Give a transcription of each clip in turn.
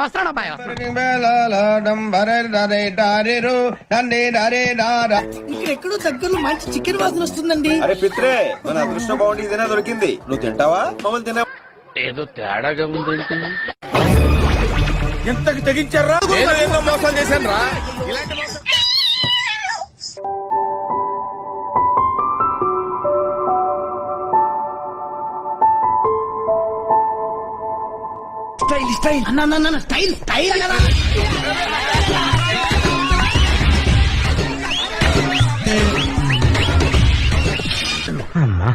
వస్తాను అబ్బాయి. ఇక్కడ ఎక్కడో దగ్గరలో మంచి చికెన్ వాసన వస్తుందండి. అరే పిత్రే, మన అదృష్టం బాగుండి ఇదేనా దొరికింది. నువ్వు తింటావా మమ్మల్ని తిన్నా? ఏదో తేడాగా ఉందేంటి? ఎంతకు తెగించారా? మోసం చేశాను రా. స్టైల్ స్టైల్ అన్న స్టైల్ స్టైల్ అన్నా. అమ్మా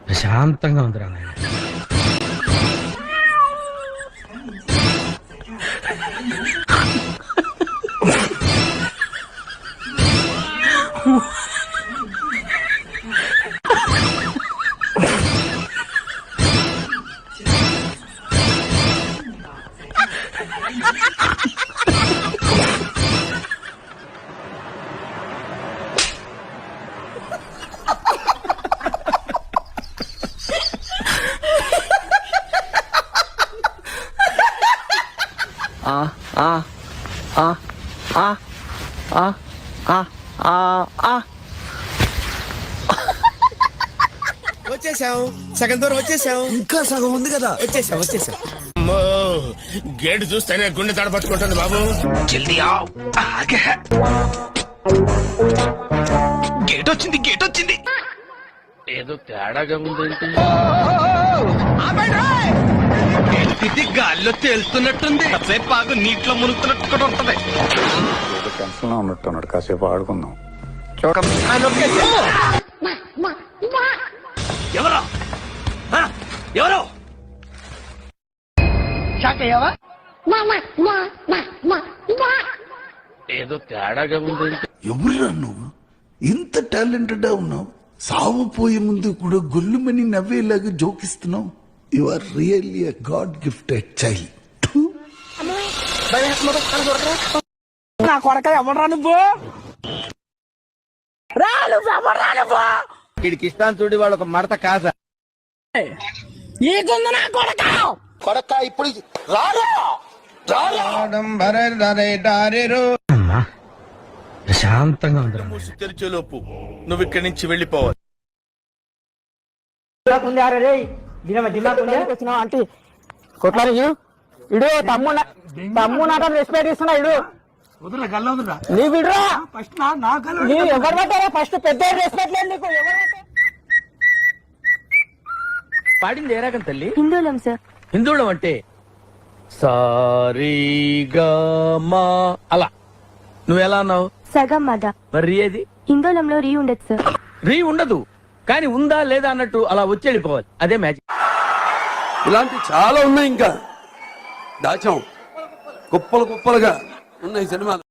ప్రశాంతంగా ఉందిరా నాయన. వచ్చేసాం, సగం దూరం వచ్చేసాం. ఇంకా సగం ఉంది కదా. వచ్చేసాం. గేట్ చూస్తేనే గుండె తడపట్టుకుంటుంది బాబు. జల్దీ ఆవ్, ఆగే. గేట్ వచ్చింది. ఏదో తేడాగా ఉందేంటి? ఇది గాల్లో తేలుతున్నట్టుంది. కాసేపు ఆగు, నీటిలో మునుగుతున్నట్టు కూడా ఉంటది. టెన్షన్ లో ఉన్నట్టున్నాడు, కాసేపు ఆడుకుందాం. ఎవరో ఏదో తేడాగా ఉందేంటి? ఎవరురా నువ్వు? ఇంత టాలెంటెడ్ ఉన్నావు, సావపోయే ముందు కూడా గొల్లుమని నవ్వేలాగా జోకిస్తున్నావు. You are really a god gifted child. నా కొడక ఎవడరా నువ్వు? వీడికి ఇష్టాన్ని చూడి వాళ్ళు ఒక మడత కాదా నీకుంది నా కొడక. కొడక ఇప్పుడు అమ్మా ప్రశాంతంగా ఉందిరా. తెరిచేలోపు నువ్వు ఇక్కడి నుంచి వెళ్ళిపోవాలి. అంటే కొట్లారు ఇడు తమ్ము నాతో రెస్పెక్ట్ ఇస్తున్నా. ఇడు నీ విడురా ఎవరు పట్టారా? ఫస్ట్ పెద్ద రెస్పెక్ట్ లేదు నీకు. పాడింది ఏ రకం తల్లి? హిందూలం సార్. హిందూళం అంటే సారీగా అలా. నువ్వెలా అన్నావు? సగం మద. మరి రీ ఏది? హిందూలంలో రీ ఉండదు సార్. రీ ఉండదు, కానీ ఉందా లేదా అన్నట్టు అలా వచ్చి వెళ్ళిపోవాలి. అదే మ్యాజిక్. ఇలాంటి చాలా ఉన్నాయి, ఇంకా దాచాం కుప్పలుగా ఉన్నాయి సినిమాలు.